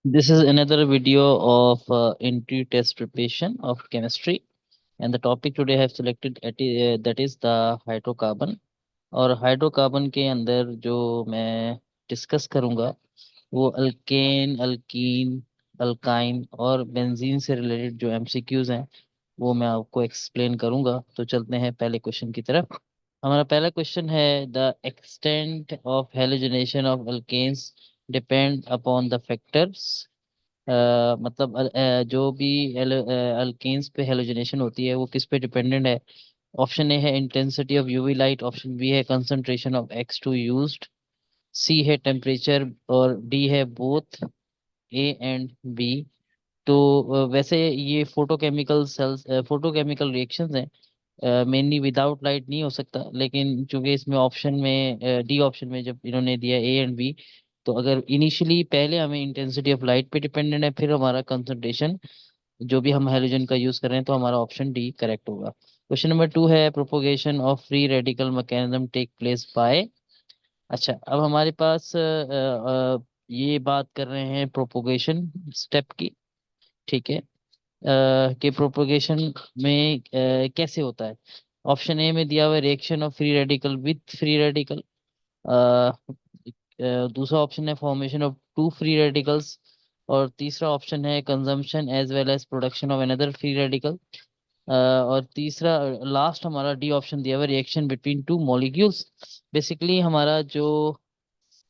This is another video of entry test preparation of chemistry, and the topic today I have selected that is the hydrocarbon. और hydrocarbon के अंदर जो मैं discuss करूंगा वो alkane, alkyne, alkyne और benzene से रिलेटेड जो एमसीक्यूज हैं वो मैं आपको एक्सप्लेन करूंगा। तो चलते हैं पहले क्वेश्चन की तरफ। हमारा पहला क्वेश्चन है the extent of halogenation of alkanes depend upon the factors. मतलब जो भी अल्केन्स पे हेलोजनेशन होती है वो किस पे डिपेंडेंट है। ऑप्शन ए है intensity of UV light, option B है concentration of X2 used, C है टेम्परेचर और डी है बोथ ए एंड बी। तो वैसे ये फोटोकेमिकल सेल्स फोटोकेमिकल रिएक्शंस हैं, मेनली विदाउट लाइट नहीं हो सकता, लेकिन चूंकि इसमें ऑप्शन में डी ऑप्शन में जब इन्होंने दिया ए एंड बी, तो अगर इनिशियली पहले हमें इंटेंसिटी ऑफ लाइट पे डिपेंडेंट है फिर हमारा कंसंट्रेशन जो भी हम हेलोजन का यूज कर रहे हैं, तो हमारा ऑप्शन डी करेक्ट होगा। क्वेश्चन नंबर 2 है propagation of free radical mechanism take place by. अच्छा, अब हमारे पास ये बात कर रहे हैं प्रोपोगेशन स्टेप की। ठीक है, कि प्रोपोगेशन में कैसे होता है। ऑप्शन ए में दिया हुआ है reaction of free radical with free radical. दूसरा ऑप्शन है formation of two free radicals. और तीसरा ऑप्शन है consumption as well as production of another free radical. और तीसरा लास्ट हमारा डी ऑप्शन दिया हुआ है reaction between two molecules. Basically हमारा जो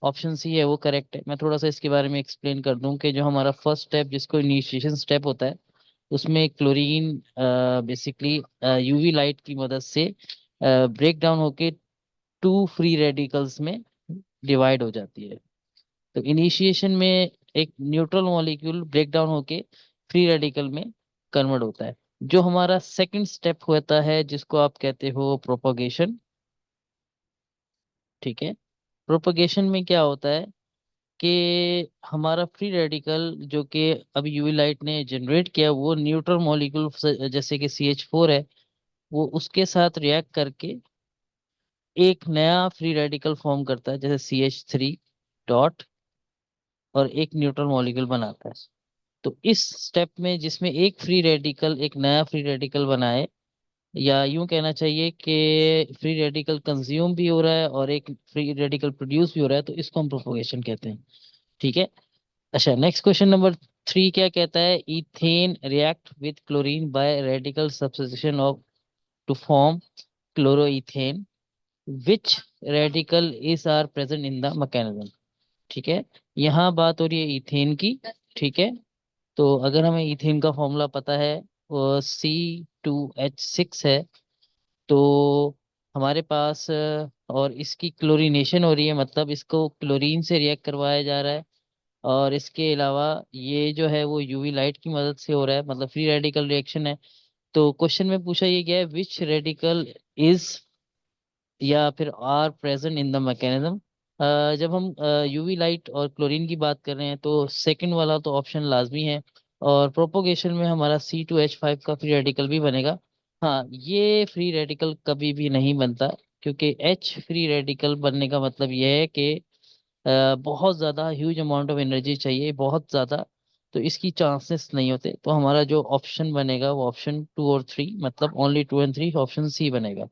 ऑप्शन सी है वो करेक्ट है। मैं थोड़ा सा इसके बारे में एक्सप्लेन कर दूं कि जो हमारा फर्स्ट स्टेप जिसको इनिशिएशन स्टेप होता है उसमें क्लोरीन बेसिकली यूवी लाइट की मदद से ब्रेक डाउन होके टू फ्री रेडिकल्स में डिवाइड हो जाती है। तो इनिशिएशन में एक न्यूट्रल मॉलिक्यूल ब्रेक डाउन होके फ्री रेडिकल में कन्वर्ट होता है। जो हमारा सेकंड स्टेप होता है जिसको आप कहते हो प्रोपोगेशन। ठीक है, प्रोपोगेशन में क्या होता है कि हमारा फ्री रेडिकल जो कि अभी यूवी लाइट ने जनरेट किया वो न्यूट्रल मॉलिक्यूल जैसे कि CH4 है, वो उसके साथ रिएक्ट करके एक नया फ्री रेडिकल फॉर्म करता है जैसे CH3 डॉट, और एक न्यूट्रल मॉलिक्यूल बनाता है। तो इस स्टेप में जिसमें एक फ्री रेडिकल एक नया फ्री रेडिकल बनाए, या यूं कहना चाहिए कि फ्री रेडिकल कंज्यूम भी हो रहा है और एक फ्री रेडिकल प्रोड्यूस भी हो रहा है, तो इसको हम प्रोपोगेशन कहते हैं। ठीक है। अच्छा, नेक्स्ट क्वेश्चन नंबर 3 क्या कहता है, ethane react with chlorine by radical substitution of to form chloroethane, which radical is are present in the mechanism. ठीक है, यहाँ बात हो रही है इथेन की। ठीक है, तो अगर हमें इथेन का फॉर्मूला पता है वो C2H6 है, तो हमारे पास और इसकी क्लोरीनेशन हो रही है, मतलब इसको क्लोरीन से रिएक्ट करवाया जा रहा है। और इसके अलावा ये जो है वो यूवी लाइट की मदद से हो रहा है, मतलब फ्री रेडिकल रिएक्शन है। तो क्वेश्चन में पूछा ये गया है विच रेडिकल इज या फिर are present in the mechanism. जब हम यूवी लाइट और क्लोरीन की बात कर रहे हैं तो सेकंड वाला तो ऑप्शन लाजमी है। और प्रोपोगेशन में हमारा C2H5 का फ्री रेडिकल भी बनेगा। हाँ, ये फ्री रेडिकल कभी भी नहीं बनता, क्योंकि H फ्री रेडिकल बनने का मतलब यह है कि बहुत ज़्यादा ह्यूज अमाउंट ऑफ एनर्जी चाहिए, बहुत ज़्यादा। तो इसकी चांसेस नहीं होते, तो हमारा जो ऑप्शन बनेगा वो ऑप्शन 2 और 3, मतलब ओनली 2 एंड 3, ऑप्शन सी बनेगा।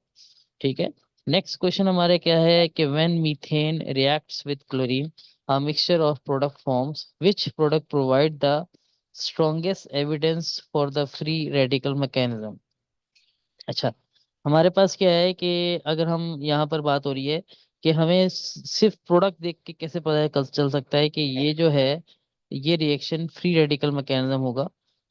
ठीक है। नेक्स्ट क्वेश्चन हमारे क्या है कि when methane reacts with chlorine a mixture of product forms which product provide the strongest evidence for the free radical mechanism. अच्छा, हमारे पास क्या है कि अगर हम यहाँ पर बात हो रही है कि हमें सिर्फ प्रोडक्ट देख के कैसे पता है चल सकता है कि ये जो है ये रिएक्शन फ्री रेडिकल मैकेनिज्म होगा।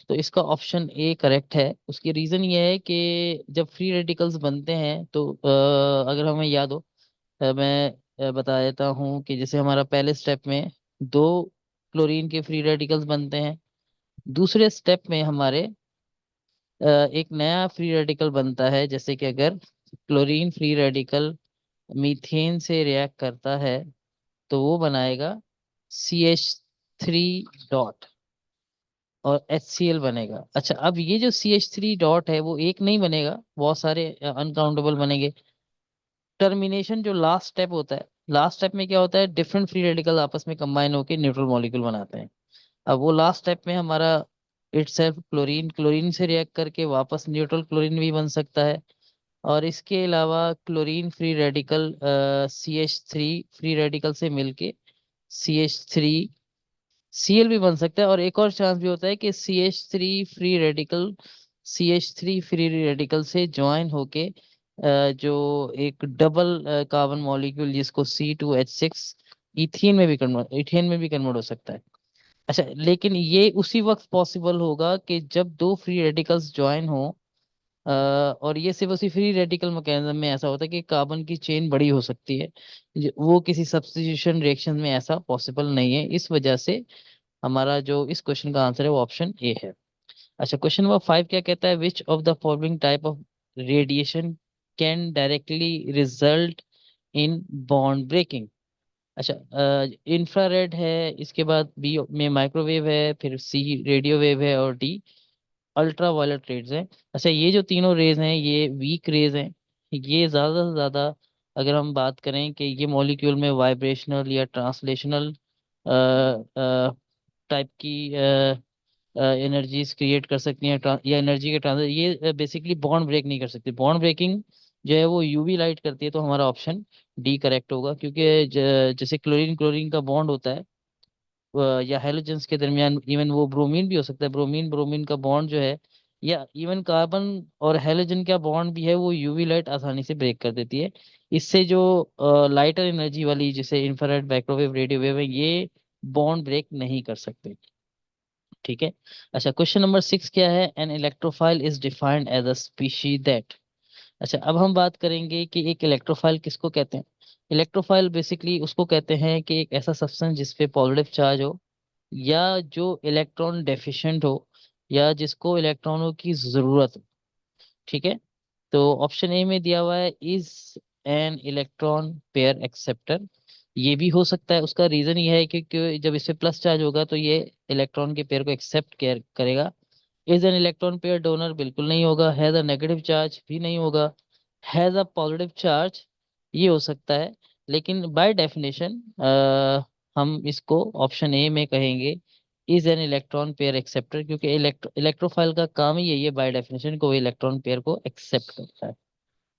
तो इसका ऑप्शन ए करेक्ट है। उसकी रीजन ये है कि जब फ्री रेडिकल्स बनते हैं तो अगर हमें याद हो, मैं बता देता हूँ कि जैसे हमारा पहले स्टेप में दो क्लोरीन के फ्री रेडिकल्स बनते हैं, दूसरे स्टेप में हमारे एक नया फ्री रेडिकल बनता है। जैसे कि अगर क्लोरीन फ्री रेडिकल मीथेन से रिएक्ट करता है तो वो बनाएगा CH3 डॉट और HCl बनेगा। अच्छा, अब ये जो CH3 डॉट है वो एक नहीं बनेगा, बहुत सारे अनकाउंटेबल बनेंगे। टर्मिनेशन जो लास्ट स्टेप होता है, लास्ट स्टेप में क्या होता है, डिफरेंट फ्री रेडिकल आपस में कंबाइन होकर न्यूट्रल मॉलिक्यूल बनाते हैं। अब वो लास्ट स्टेप में हमारा इटसेल्फ क्लोरीन क्लोरीन से रिएक्ट करके वापस न्यूट्रल क्लोरीन भी बन सकता है। और इसके अलावा chlorine free radical CH3 free radical से मिलके CH3 Cl भी बन सकता है। और एक और चांस भी होता है कि CH3 फ्री रेडिकल से ज्वाइन होके जो एक डबल कार्बन मॉलिक्यूल जिसको C2H6 इथेन में भी कन्वर्ट हो सकता है। अच्छा, लेकिन ये उसी वक्त पॉसिबल होगा कि जब दो फ्री रेडिकल्स ज्वाइन हो। और ये सिर्फ उसी फ्री रेडिकल मैकेनिज्म में ऐसा होता है कि कार्बन की चेन बड़ी हो सकती है, वो किसी सब्स्टिट्यूशन रिएक्शन में ऐसा पॉसिबल नहीं है। इस वजह से हमारा जो इस क्वेश्चन का आंसर है वो ऑप्शन ए है। अच्छा, क्वेश्चन नंबर 5 क्या कहता है, which of the following type of radiation can directly result in bond breaking. अच्छा, इंफ्रारेड है, इसके बाद बी में माइक्रोवेव है, फिर सी रेडियो वेव है, और डी अल्ट्रा वायलेट रेज है। अच्छा, ये जो तीनों रेज हैं ये वीक रेज हैं। ये ज्यादा से ज्यादा अगर हम बात करें कि ये मॉलिक्यूल में वाइब्रेशनल या ट्रांसलेशनल टाइप की एनर्जीज क्रिएट कर सकती हैं, या एनर्जी के ट्रांसफर, ये बेसिकली बॉन्ड ब्रेक नहीं कर सकती। बॉन्ड ब्रेकिंग जो है वो यूवी लाइट करती है। तो हमारा ऑप्शन डी करेक्ट होगा, क्योंकि जैसे क्लोरीन क्लोरीन का बॉन्ड होता है या हेलोजेंस के दरमियान, इवन वो ब्रोमीन भी हो सकता है, ब्रोमीन ब्रोमीन का बॉन्ड जो है, या इवन कार्बन और हेलोजन का बॉन्ड भी है, वो यूवी लाइट आसानी से ब्रेक कर देती है। इससे जो लाइटर एनर्जी वाली जैसे इंफ्रारेड माइक्रोवेव रेडियो वेव है, ये बॉन्ड ब्रेक नहीं कर सकते। ठीक है। अच्छा, क्वेश्चन नंबर 6 क्या है, an electrophile is defined as a species that. अच्छा, अब हम बात करेंगे कि एक इलेक्ट्रोफाइल किसको कहते हैं। इलेक्ट्रोफाइल बेसिकली उसको कहते हैं कि एक ऐसा सब्सटेंस जिसपे पॉजिटिव चार्ज हो, या जो इलेक्ट्रॉन डेफिशिएंट हो, या जिसको इलेक्ट्रॉनों की जरूरत हो। ठीक है। तो ऑप्शन ए में दिया हुआ है is an electron pair acceptor. ये भी हो सकता है। उसका रीजन ये है कि जब इस पे प्लस चार्ज होगा तो ये इलेक्ट्रॉन के पेयर को एक्सेप्ट करेगा। Is an electron pair donor, बिल्कुल नहीं होगा। हैज अ नेगेटिव चार्ज, भी नहीं होगा। हैज अ पॉजिटिव चार्ज, ये हो सकता है। लेकिन बाय डेफिनेशन हम इसको ऑप्शन ए में कहेंगे is an electron pair acceptor, क्योंकि इलेक्ट्रोफाइल का काम ही यही है बाय डेफिनेशन को इलेक्ट्रॉन पेयर को एक्सेप्ट करता है।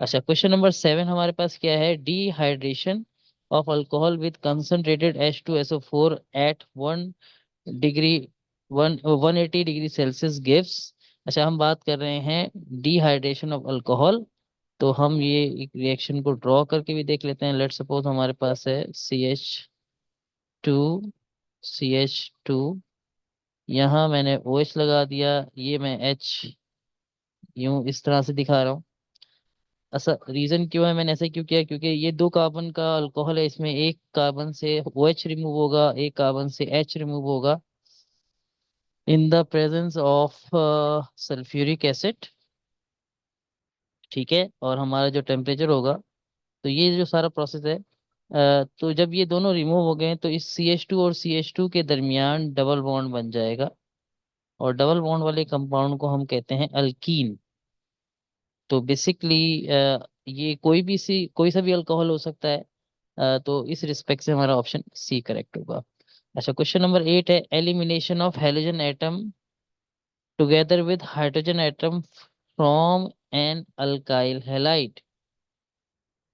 अच्छा, क्वेश्चन नंबर 7 हमारे पास क्या है, dehydration of alcohol with concentrated H2SO4 at 1 degree 180 degree Celsius gives. अच्छा, हम बात कर रहे हैं डिहाइड्रेशन ऑफ अल्कोहल। तो हम ये एक रिएक्शन को ड्रॉ करके भी देख लेते हैं। लेट सपोज हमारे पास है CH2 यहाँ मैंने OH लगा दिया, ये मैं H यूं इस तरह से दिखा रहा हूँ। ऐसा रीजन क्यों है, मैंने ऐसा क्यों किया, क्योंकि ये दो कार्बन का अल्कोहल है, इसमें एक कार्बन से OH रिमूव होगा, एक कार्बन से H रिमूव होगा इन the presence of sulphuric acid. ठीक है। और हमारा जो टेम्परेचर होगा, तो ये जो सारा प्रोसेस है, तो जब ये दोनों रिमूव हो गए तो इस CH2 और CH2 के दरमियान डबल बॉन्ड बन जाएगा। और डबल बॉन्ड वाले कंपाउंड को हम कहते हैं अल्कीन। तो बेसिकली ये कोई सा भी अल्कोहल हो सकता है। तो इस रिस्पेक्ट से हमारा ऑप्शन सी करेक्ट होगा। अच्छा, क्वेश्चन नंबर 8 है, elimination of halogen atom together with hydrogen atom from an alkyl halide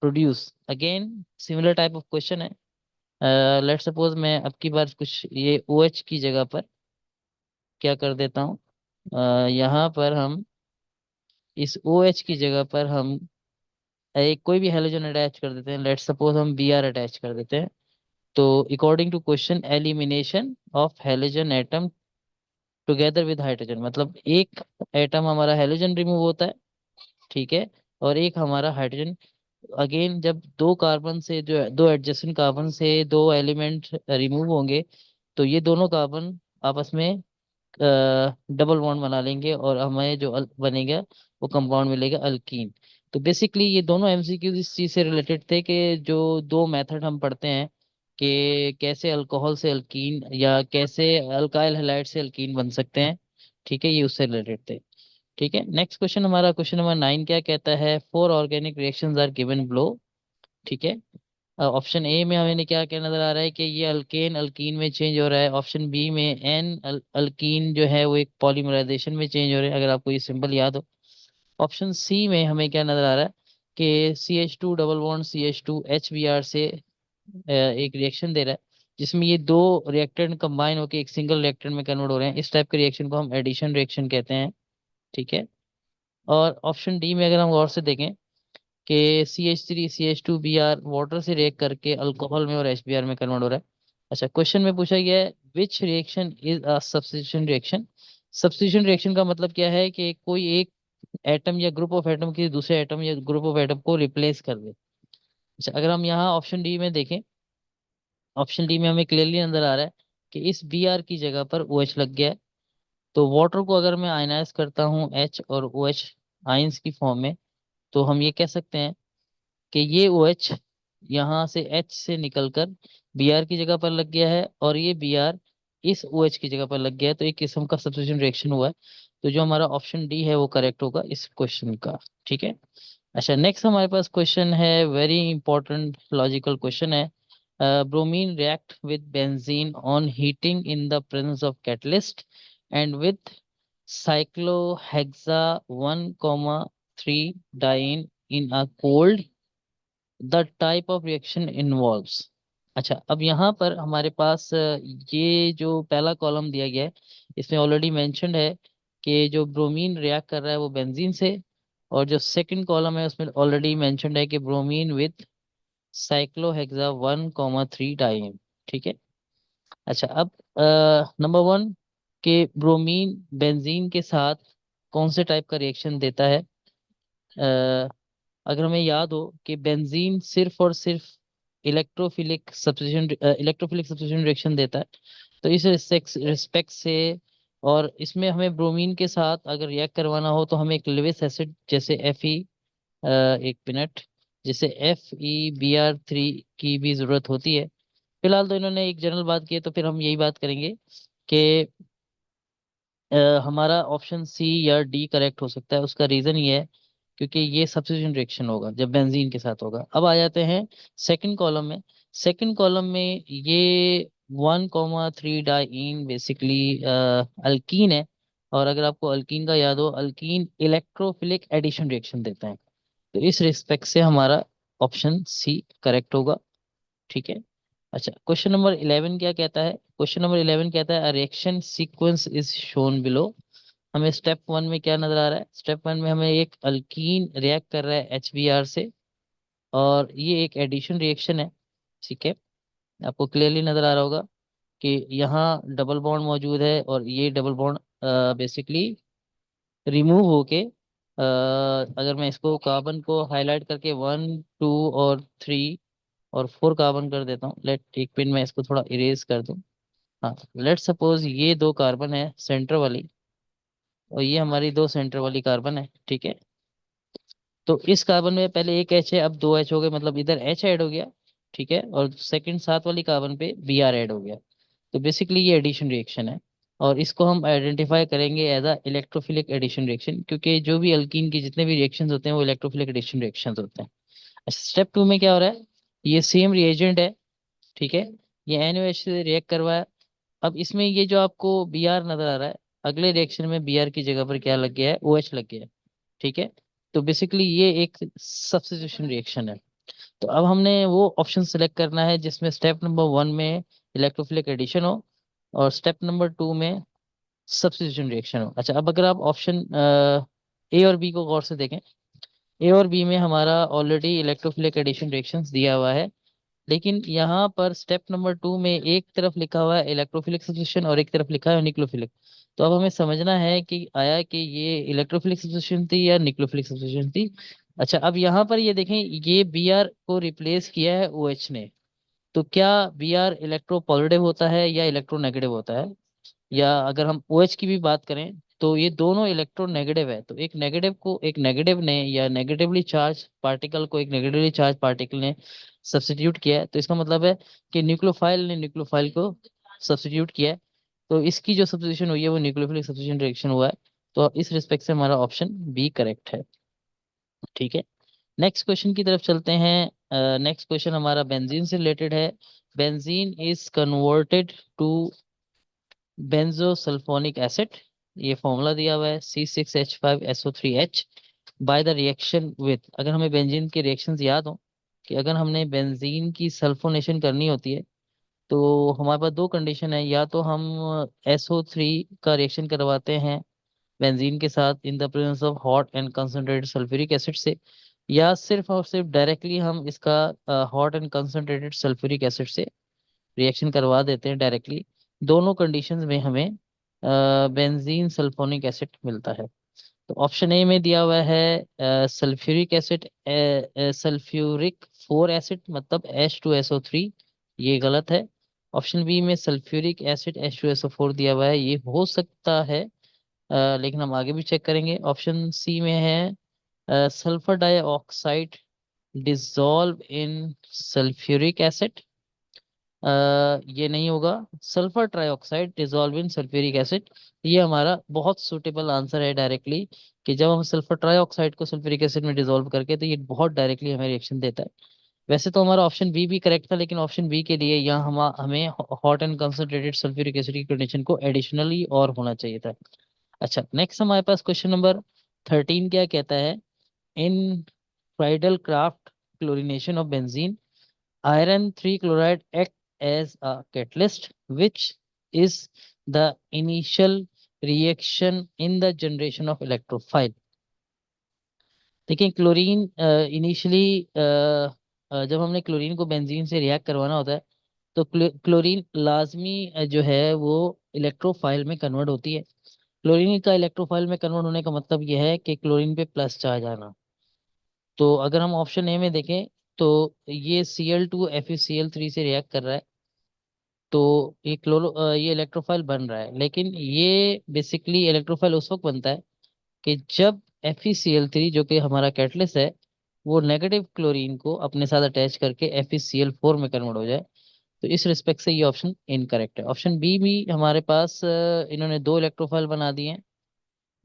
produce. Again similar type of question है। लेट सपोज मैं अब की बार कुछ ये OH की जगह पर क्या कर देता हूँ, यहाँ पर हम इस OH की जगह पर हम एक कोई भी हेलोजन अटैच कर देते हैं। लेट सपोज हम Br अटैच कर देते हैं। तो according to question, elimination of halogen atom together with hydrogen, मतलब एक एटम हमारा हेलोजन रिमूव होता है। ठीक है। और एक हमारा हाइड्रोजन। अगेन जब दो कार्बन से जो दो एडजेसेंट कार्बन से दो एलिमेंट रिमूव होंगे, तो ये दोनों कार्बन आपस में डबल बॉन्ड बना लेंगे, और हमें जो बनेगा वो कंपाउंड मिलेगा अल्कीन। तो बेसिकली ये दोनों MCQ इस चीज से रिलेटेड थे कि जो दो मेथड हम पढ़ते हैं कि कैसे अल्कोहल से अल्कीन या कैसे अल्काइल हैलाइड से अल्कीन बन सकते हैं। ठीक है, ये उससे रिलेटेड थे। ठीक है। नेक्स्ट क्वेश्चन हमारा क्वेश्चन नंबर 9 क्या कहता है, 4 organic reactions are given below. ठीक है। ऑप्शन ए में हमें क्या क्या नजर आ रहा है कि ये अल्केन अल्कीन में चेंज हो रहा है। ऑप्शन बी में एन अल्कीन जो है वो एक पॉलीमराइजेशन में चेंज हो रहा है, अगर आपको ये सिंबल याद हो। ऑप्शन सी में हमें क्या नजर आ रहा है कि CH2 double bond CH2 HBr से एक रिएक्शन दे रहा है, जिसमें ये दो रिएक्टेंट कंबाइन होकर एक सिंगल रिएक्टेंट में कन्वर्ट हो रहे हैं। इस टाइप के रिएक्शन को हम एडिशन रिएक्शन कहते हैं। ठीक है। और ऑप्शन डी में अगर हम गौर से देखें कि CH3 CH2 Br वाटर से रिएक्ट करके अल्कोहल में और HBr में कन्वर्ट हो रहा है। अच्छा, क्वेश्चन में पूछा गया है which reaction is a substitution reaction. Substitution reaction का मतलब क्या है कि कोई एक एटम या ग्रुप ऑफ एटम किसी दूसरे एटम या ग्रुप ऑफ एटम को रिप्लेस कर दे। अच्छा, अगर हम यहाँ ऑप्शन डी में देखें, ऑप्शन डी में हमें क्लियरली नजर आ रहा है कि इस Br की जगह पर OH लग गया है। तो वाटर को अगर मैं आयनाइज करता हूँ H और OH आयंस की फॉर्म में, तो हम ये कह सकते हैं कि ये OH यहाँ से H से निकलकर Br की जगह पर लग गया है और ये Br इस OH की जगह पर लग गया है। तो एक किस्म का सब्स्टिट्यूशन रिएक्शन हुआ है। तो जो हमारा ऑप्शन डी है वो करेक्ट होगा इस क्वेश्चन का। ठीक है। अच्छा, नेक्स्ट हमारे पास क्वेश्चन है, वेरी इंपॉर्टेंट लॉजिकल क्वेश्चन है। Bromine react with benzene on heating in the presence of catalyst and with cyclohexa 1,3 diene in a cold, the type of reaction involves. अच्छा, अब यहाँ पर हमारे पास ये जो पहला कॉलम दिया गया है इसमें ऑलरेडी मेंशन्ड है कि जो ब्रोमीन रिएक्ट कर रहा है वो बेंजीन से, और जो सेकंड कॉलम है उसमें ऑलरेडी मेंशन्ड है कि ब्रोमीन विद साइक्लोहेक्सा 1,3 डाइन। ठीक है। अच्छा, अब नंबर वन के ब्रोमीन बेंजीन के साथ कौन से टाइप का रिएक्शन देता है। अगर हमें याद हो कि बेंजीन सिर्फ और सिर्फ इलेक्ट्रोफिलिक सब्स्टिट्यूशन रिएक्शन देता है, तो इस रिस्पेक्ट से, और इसमें हमें ब्रोमीन के साथ अगर रिएक्ट करवाना हो तो हमें एक लिविस एसिड जैसे Fe, एक मिनट, जैसे FeBr3 की भी जरूरत होती है। फिलहाल तो इन्होंने एक जनरल बात की है, तो फिर हम यही बात करेंगे कि हमारा ऑप्शन सी या डी करेक्ट हो सकता है। उसका रीजन ये है क्योंकि ये सब्स्टिट्यूशन रिएक्शन होगा जब बेंजीन के साथ होगा। अब आ जाते हैं सेकंड कॉलम में। सेकंड कॉलम में ये 1,3 डाइन बेसिकली अल्कीन है। और अगर आपको अल्कीन का याद हो, अल्कीन इलेक्ट्रोफिलिक एडिशन रिएक्शन देते हैं। तो इस रिस्पेक्ट से हमारा ऑप्शन सी करेक्ट होगा। ठीक है। अच्छा, क्वेश्चन नंबर 11 क्या कहता है। क्वेश्चन नंबर 11 कहता है reaction sequence is shown below. हमें स्टेप वन में क्या नजर आ रहा है। स्टेप वन में हमें एक अल्कीन रिएक्ट कर रहा है HBr से, और ये एक एडिशन रिएक्शन है। ठीक है। आपको क्लियरली नजर आ रहा होगा कि यहाँ डबल बॉन्ड मौजूद है और ये डबल बॉन्ड बेसिकली रिमूव होके, अगर मैं इसको कार्बन को हाईलाइट करके 1 2 और 3 और 4 कार्बन कर देता हूँ, लेट एक मिनट में इसको थोड़ा इरेज कर दूं। हाँ, लेट सपोज ये दो कार्बन है सेंटर वाली, और ये हमारी दो सेंटर वाली कार्बन है। ठीक है। तो इस कार्बन में पहले एक H है, अब दो H हो गए, मतलब इधर H ऐड हो गया। ठीक है। और सेकंड साथ वाली कार्बन पे Br ऐड हो गया। तो बेसिकली ये एडिशन रिएक्शन है, और इसको हम आइडेंटिफाई करेंगे as a electrophilic addition reaction, क्योंकि जो भी अल्कीन के जितने भी रिएक्शंस होते हैं वो इलेक्ट्रोफिलिक एडिशन रिएक्शंस होते हैं। अच्छा, स्टेप टू में क्या हो रहा है। ये सेम रिएजेंट है। ठीक है। ये NaOH से रिएक्ट करवाया। अब इसमें ये जो आपको Br नजर आ रहा है, अगले रिएक्शन में Br की जगह पर क्या लग गया है, OH लग गया है। ठीक है। तो बेसिकली ये एक सब्स्टिट्यूशन रिएक्शन है। तो अब हमने वो ऑप्शन सेलेक्ट करना है जिसमें स्टेप नंबर वन में इलेक्ट्रोफिलिक एडिशन हो और स्टेप नंबर टू में सब्स्टिट्यूशन रिएक्शन हो। अच्छा, अब अगर आप ऑप्शन ए और बी को गौर से देखें, ए और बी में हमारा ऑलरेडी इलेक्ट्रोफिलिक एडिशन रिएक्शंस दिया हुआ है, लेकिन यहाँ पर स्टेप नंबर टू में एक तरफ लिखा हुआ है इलेक्ट्रोफिलिक सब्स्टिट्यूशन और एक तरफ लिखा है न्यूक्लियोफिलिक। तो अब हमें समझना है कि आया कि ये इलेक्ट्रोफिलिक सब्स्टिट्यूशन थी या न्यूक्लियोफिलिक सब्स्टिट्यूशन थी। अच्छा, अब यहाँ पर ये देखें, ये Br को रिप्लेस किया है OH ने। तो क्या Br इलेक्ट्रो पॉजिटिव होता है या इलेक्ट्रो नेगेटिव होता है। या अगर हम OH की भी बात करें तो ये दोनों इलेक्ट्रोनेगेटिव है। तो एक नेगेटिव को एक नेगेटिव ने, या नेगेटिवली चार्ज पार्टिकल को एक नेगेटिवली चार्ज पार्टिकल ने सब्स्टिट्यूट किया है, तो इसका मतलब है कि न्यूक्लियोफाइल ने न्यूक्लियोफाइल को सब्स्टिट्यूट किया है। तो इसकी जो सब्स्टिट्यूशन हुई है वो न्यूक्लियोफिलिक सब्स्टिट्यूशन रिएक्शन हुआ है। तो इस रिस्पेक्ट से हमारा ऑप्शन बी करेक्ट है। ठीक है। नेक्स्ट क्वेश्चन की तरफ चलते हैं। नेक्स्ट क्वेश्चन हमारा बेंजीन से रिलेटेड है। Benzene is converted to benzenesulphonic acid. ये फॉर्मूला दिया हुआ है C6H5SO3H by the reaction with. अगर हमें बेंजीन के रिएक्शंस याद हो कि अगर हमने बेंजीन की सल्फोनेशन करनी होती है तो हमारे पास दो कंडीशन है, या तो हम SO3 का रिएक्शन करवाते हैं बेंजीन के साथ इन the presence of hot and concentrated sulphuric acid से, या सिर्फ और सिर्फ डायरेक्टली हम इसका hot and concentrated sulphuric acid से रिएक्शन करवा देते हैं डायरेक्टली। दोनों कंडीशंस में हमें बेंजीन सल्फोनिक एसिड मिलता है। तो ऑप्शन ए में दिया हुआ है सल्फ्यूरिक एसिड, सल्फ्यूरिक 4 एसिड मतलब H2SO3, ये गलत है। ऑप्शन बी में सल्फ्यूरिक एसिड H2SO4 दिया हुआ है, ये हो सकता है, लेकिन हम आगे भी चेक करेंगे। ऑप्शन सी में है sulphur dioxide dissolve in sulphuric acid, ये नहीं होगा। Sulphur trioxide dissolve in sulphuric acid, ये हमारा बहुत सूटेबल आंसर है डायरेक्टली, कि जब हम सल्फर ट्राइऑक्साइड को सल्फ्यूरिक एसिड में डिजोल्व करके तो ये बहुत डायरेक्टली हमें रिएक्शन देता है। वैसे तो हमारा ऑप्शन बी भी करेक्ट था, लेकिन ऑप्शन बी के लिए यहाँ हमें hot and concentrated sulphuric acid की कंडीशन को एडिशनली और होना चाहिए था। अच्छा, नेक्स्ट हमारे पास क्वेश्चन नंबर 13 क्या कहता है। In Friedel Crafts chlorination of benzene, iron 3 chloride act as a catalyst, which is the initial reaction in the generation of electrophile। देखिए क्लोरीन इनिशियली जब हमने क्लोरीन को बेंजीन से रिएक्ट करवाना होता है तो क्लोरीन लाजमी जो है वो इलेक्ट्रोफाइल में कन्वर्ट होती है। क्लोरीन का इलेक्ट्रोफाइल में कन्वर्ट होने का मतलब यह है कि क्लोरीन पे प्लस चार्ज आना। तो अगर हम ऑप्शन ए में देखें तो ये Cl2FeCl3 से रिएक्ट कर रहा है, तो ये इलेक्ट्रोफाइल बन रहा है। लेकिन ये बेसिकली इलेक्ट्रोफाइल उस वक्त बनता है कि जब FeCl3 जो कि हमारा कैटलिस्ट है वो नेगेटिव क्लोरीन को अपने साथ अटैच करके FeCl4 में कन्वर्ट हो जाए। तो इस रिस्पेक्ट से ये ऑप्शन इनकरेक्ट है। ऑप्शन बी भी हमारे पास इन्होंने दो इलेक्ट्रोफाइल बना दिए हैं,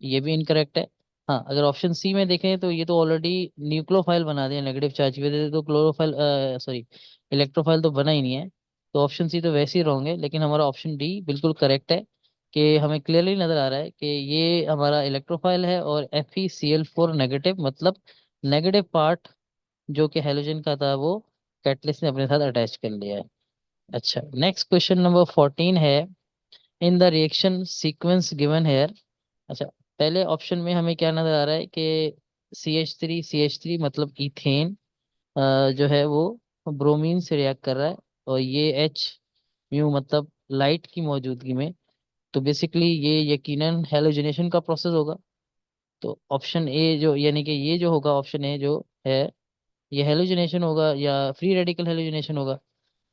ये भी इनकरेक्ट है। हाँ, अगर ऑप्शन सी में देखें तो ये तो ऑलरेडी न्यूक्लियोफाइल बना दिया नेगेटिव चार्ज की वजह से, तो क्लोरोफाइल सॉरी इलेक्ट्रोफाइल तो बना ही नहीं है। तो ऑप्शन सी तो वैसे ही रॉन्ग है, लेकिन हमारा ऑप्शन डी बिल्कुल करेक्ट है, कि हमें क्लियरली नजर आ रहा है कि ये हमारा इलेक्ट्रोफाइल है और FeCl4 नेगेटिव मतलब नेगेटिव पार्ट जो कि हेलोजन का था वो कैटलिस्ट ने अपने साथ अटैच कर लिया है। अच्छा, नेक्स्ट क्वेश्चन नंबर 14 है। In the reaction sequence given here. अच्छा, पहले ऑप्शन में हमें क्या नजर आ रहा है कि CH3 मतलब इथेन जो है वो ब्रोमीन से रिएक्ट कर रहा है, और ये H म्यू मतलब लाइट की मौजूदगी में। तो बेसिकली ये यकीनन हेलोजनेशन का प्रोसेस होगा। तो ऑप्शन ए जो यानी कि ये जो होगा ऑप्शन ए जो है ये हेलोजनेशन होगा या फ्री रेडिकल हेलोजनेशन होगा।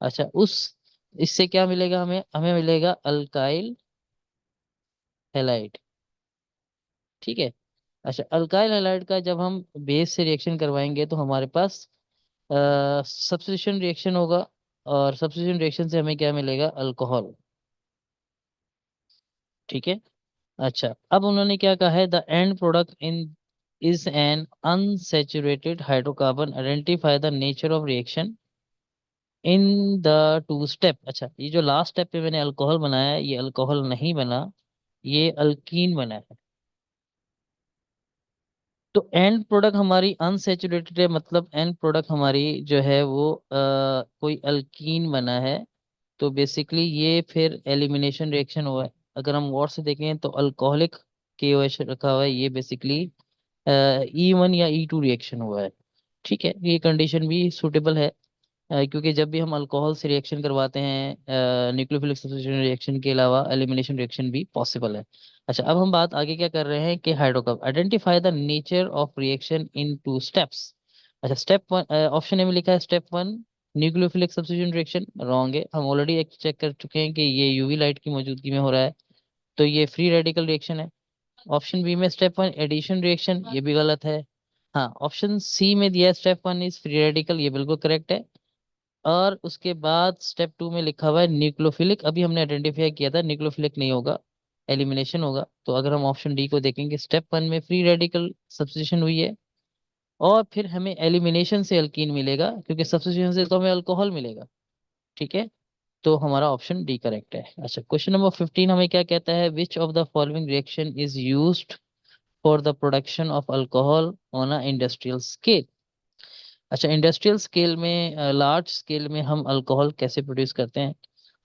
अच्छा, उस इससे क्या मिलेगा, हमें हमें मिलेगा अल्काइल हैलाइड। ठीक है। अच्छा, अल्काइल हैलाइड का जब हम बेस से रिएक्शन करवाएंगे तो हमारे पास सब्स्टिट्यूशन रिएक्शन होगा, और सब्स्टिट्यूशन रिएक्शन से हमें क्या मिलेगा, अल्कोहल। ठीक है। अच्छा, अब उन्होंने क्या कहा है, the end product in is an unsaturated hydrocarbon, identify the nature of reaction in the two step. अच्छा, ये जो लास्ट स्टेप पे मैंने अल्कोहल बनाया है ये अल्कोहल नहीं बना, ये अल्कीन बना है। तो एंड प्रोडक्ट हमारी अनसेचुरेटेड है, मतलब एंड प्रोडक्ट हमारी जो है वो कोई अल्कीन बना है। तो बेसिकली ये फिर एलिमिनेशन रिएक्शन हुआ है। अगर हम गौर से देखें तो अल्कोहलिक KOH रखा हुआ है, ये बेसिकली E1 या E2 रिएक्शन हुआ है। ठीक है, ये कंडीशन भी सूटेबल है, क्योंकि जब भी हम अल्कोहल से रिएक्शन करवाते हैं न्यूक्लियोफिलिक सब्स्टिट्यूशन रिएक्शन के अलावा एलिमिनेशन रिएक्शन भी पॉसिबल है। अच्छा, अब हम बात आगे क्या कर रहे हैं कि hydrocarbon identify the nature of reaction in two steps. अच्छा, स्टेप वन ऑप्शन ए में लिखा है step one nucleophilic substitution reaction, wrong है। हम ऑलरेडी एक चेक कर चुके हैं कि ये UV लाइट की मौजूदगी में हो रहा है, तो ये फ्री रेडिकल रिएक्शन है। ऑप्शन बी में स्टेप वन एडिशन रिएक्शन, ये भी गलत है। हाँ, ऑप्शन सी में दिया step one is free radical, ये बिल्कुल करेक्ट है। और उसके बाद स्टेप टू में लिखा हुआ है न्यूक्लियोफिलिक, अभी हमने आइडेंटिफाई किया था न्यूक्लियोफिलिक नहीं होगा, एलिमिनेशन होगा। तो अगर हम ऑप्शन डी को देखेंगे स्टेप वन में फ्री रेडिकल सब्स्टिट्यूशन हुई है, और फिर हमें एलिमिनेशन से अल्कीन मिलेगा, क्योंकि सब्स्टिट्यूशन से तो हमें अल्कोहल मिलेगा। ठीक है, तो हमारा ऑप्शन डी करेक्ट है। अच्छा, क्वेश्चन नंबर 15 हमें क्या कहता है, which of the following reaction is used for the production of alcohol on a industrial scale. अच्छा, इंडस्ट्रियल स्केल में, लार्ज स्केल में हम अल्कोहल कैसे प्रोड्यूस करते हैं।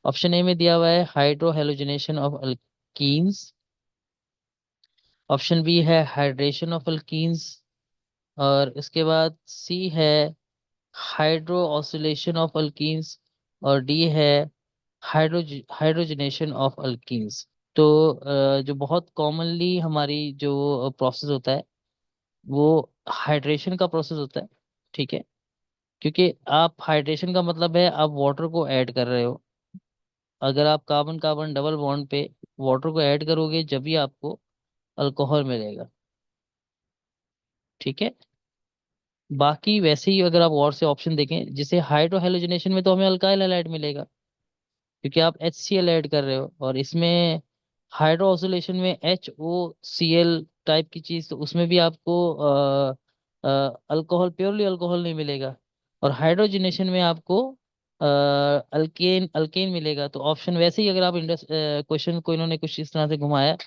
ऑप्शन ए में दिया हुआ है hydro halogenation of alkenes. Option B है हाइड्रेशन ऑफ अल्कीन्स। और इसके बाद सी है हाइड्रो ऑसिलेशन ऑफ अल्कीन्स। और डी है हाइड्रोजनेशन ऑफ अल्कीन्स। तो जो बहुत कॉमनली हमारी जो प्रोसेस होता है वो हाइड्रेशन का प्रोसेस होता है। ठीक है, क्योंकि आप हाइड्रेशन का मतलब है आप वाटर को ऐड कर रहे हो। अगर आप कार्बन कार्बन डबल बॉन्ड पे वाटर को ऐड करोगे जब भी आपको अल्कोहल मिलेगा। ठीक है, बाकी वैसे ही अगर आप और से ऑप्शन देखें, जैसे हाइड्रो हेलोजनेशन में तो हमें अल्काइल हैलाइड मिलेगा, क्योंकि आप HCl ऐड कर रहे हो। और इसमें हाइड्रो ऑक्सीडेशन में HOCl टाइप की चीज, तो उसमें भी आपको अल्कोहल, प्योरली अल्कोहल नहीं मिलेगा। और हाइड्रोजनेशन में आपको अल्केन अल्केन मिलेगा। तो ऑप्शन वैसे ही, अगर आप इंडस क्वेश्चन को इन्होंने कुछ इस तरह से घुमाया,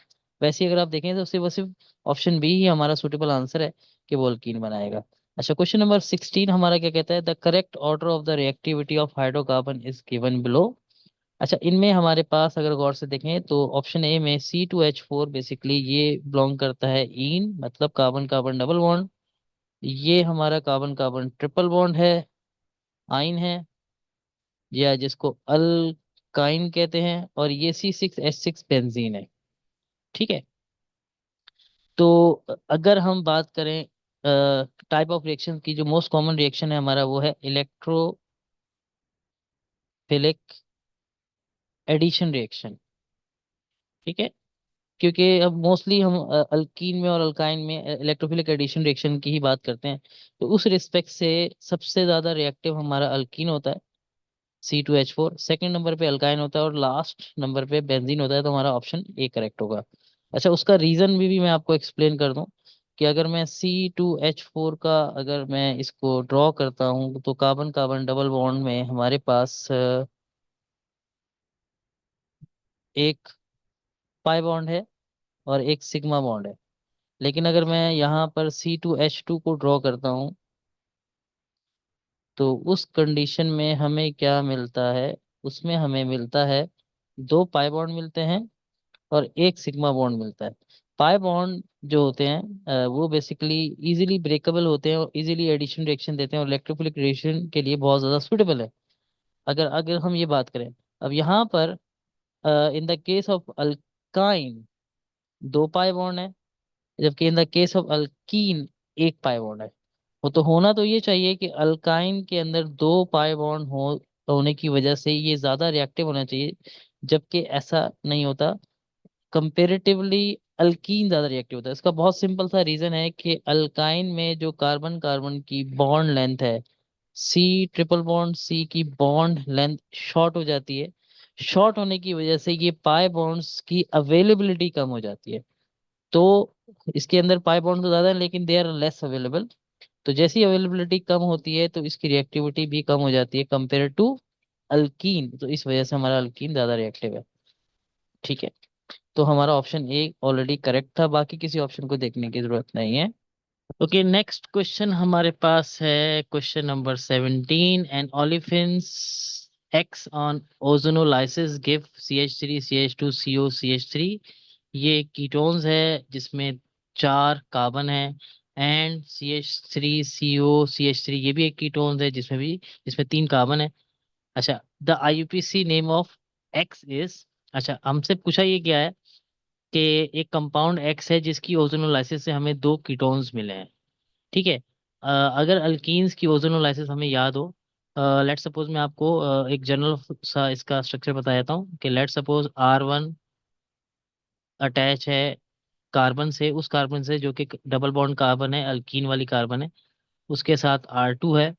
वैसे ही अगर आप देखें तो सिर्फ ऑप्शन बी ही हमारा सुटेबल आंसर है कि वो अल्कीन बनाएगा। अच्छा, क्वेश्चन नंबर 16 हमारा क्या कहता है, the correct order of the reactivity of hydrocarbon is given below. अच्छा, इनमें हमारे पास अगर गौर से देखें तो ऑप्शन ए में C2H4 बेसिकली ये बिलोंग करता है ईन, मतलब कार्बन कार्बन डबल बॉन्ड। ये हमारा कार्बन कार्बन ट्रिपल बॉन्ड है, आइन है, या जिसको अल्काइन कहते हैं। और ये C6H6 बेंजीन है। ठीक है, तो अगर हम बात करें टाइप ऑफ रिएक्शन की, जो मोस्ट कॉमन रिएक्शन है हमारा वो है इलेक्ट्रोफिलिक एडिशन रिएक्शन। ठीक है, क्योंकि अब मोस्टली हम अल्कीन में और अल्काइन में इलेक्ट्रोफिलिक एडिशन रिएक्शन की ही बात करते हैं। तो उस रिस्पेक्ट से सबसे ज्यादा रिएक्टिव हमारा अल्कीन होता है, C2H4। सेकंड नंबर पे अल्काइन होता है और लास्ट नंबर पे बेंजीन होता है। तो हमारा ऑप्शन ए करेक्ट होगा। अच्छा, उसका रीजन भी मैं आपको एक्सप्लेन कर दूं कि अगर मैं C2H4 का, अगर मैं इसको ड्रॉ करता हूँ, तो कार्बन कार्बन डबल बॉन्ड में हमारे पास एक पाई बॉन्ड है और एक सिग्मा बॉन्ड है। लेकिन अगर मैं यहाँ पर C2H2 को ड्रॉ करता हूँ, तो उस कंडीशन में हमें क्या मिलता है, उसमें हमें मिलता है दो पाई बॉन्ड मिलते हैं और एक सिग्मा बॉन्ड मिलता है। पाई बॉन्ड जो होते हैं वो बेसिकली इजीली ब्रेकेबल होते हैं और इजीली एडिशन रिएक्शन देते हैं और इलेक्ट्रोफिलिक रिएक्शन के लिए बहुत ज़्यादा सुटेबल है। अगर अगर हम ये बात करें, अब यहाँ पर in the case of alkyne दो पाई बॉन्ड है, जबकि in the case of alkyne एक पाई बॉन्ड है। वो तो होना तो ये चाहिए कि अल्काइन के अंदर दो पाई बॉन्ड होने की वजह से ये ज्यादा रिएक्टिव होना चाहिए, जबकि ऐसा नहीं होता। कंपेरेटिवली अल्कीन ज्यादा रिएक्टिव होता है। इसका बहुत सिंपल सा रीजन है कि अल्काइन में जो कार्बन कार्बन की बॉन्ड लेंथ है, C ट्रिपल बॉन्ड C की बॉन्ड लेंथ शॉर्ट हो जाती है। शॉर्ट होने की वजह से ये पाई बॉन्ड्स की अवेलेबिलिटी कम हो जाती है। तो इसके अंदर पाई बॉन्ड तो ज्यादा है लेकिन दे आर लेस अवेलेबल। तो जैसी अवेलेबिलिटी कम होती है तो इसकी रिएक्टिविटी भी कम हो जाती है कंपेयर टू अल्कीन। तो इस वजह से हमारा अल्कीन ज्यादा रिएक्टिव है। ठीक है, तो हमारा ऑप्शन ए ऑलरेडी करेक्ट था, बाकी किसी ऑप्शन को देखने की जरूरत नहीं है। ओके, नेक्स्ट क्वेश्चन हमारे पास है question number 17। An olefins X on ozonolysis give CH3 CH2 CO CH3। ये कीटोन्स है जिसमें चार कार्बन है। एंड CH3 CO CH3 ये भी एक कीटोन्स है जिसमें तीन कार्बन है। अच्छा, the IUPAC name of x is. अच्छा, हमसे पूछा ये क्या है कि एक कंपाउंड एक्स है जिसकी ओजोनोलाइसिस से हमें दो कीटोन्स मिले हैं। ठीक है, अगर अल्कीन्स की ओजोनोलाइसिस हमें याद हो, लेट सपोज मैं आपको एक जनरल सा इसका स्ट्रक्चर बता देता हूँ कि लेट सपोज R1 अटैच है कार्बन से, उस कार्बन से जो कि डबल बॉन्ड कार्बन है, अल्कीन वाली कार्बन है, उसके साथ R2 है।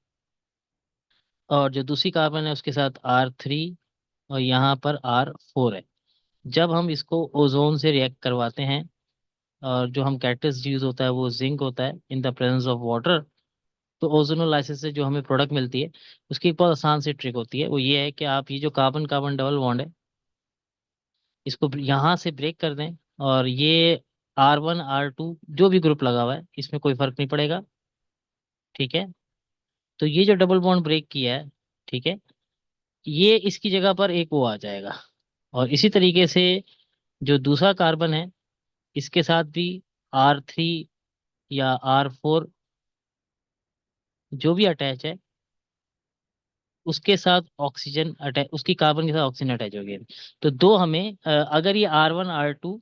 और जो दूसरी कार्बन है उसके साथ R3 और यहाँ पर R4 है। जब हम इसको ओजोन से रिएक्ट करवाते हैं, और जो हम कैटलिस्ट यूज होता है वो जिंक होता है इन द प्रेजेंस ऑफ वाटर, तो ओजोनोलाइसिस से जो हमें प्रोडक्ट मिलती है उसकी एक बहुत आसान सी ट्रिक होती है, वो ये है कि आप ये जो कार्बन कार्बन डबल बॉन्ड है इसको यहाँ से ब्रेक कर दें, और ये R1 R2 जो भी ग्रुप लगा हुआ है इसमें कोई फर्क नहीं पड़ेगा। ठीक है, तो ये जो डबल बॉन्ड ब्रेक किया है, ठीक है, ये इसकी जगह पर एक वो आ जाएगा। और इसी तरीके से जो दूसरा कार्बन है इसके साथ भी R3 या R4 जो भी अटैच है उसके साथ ऑक्सीजन अटैच, उसकी कार्बन के साथ ऑक्सीजन अटैच हो गया। तो दो हमें अगर ये R1 R2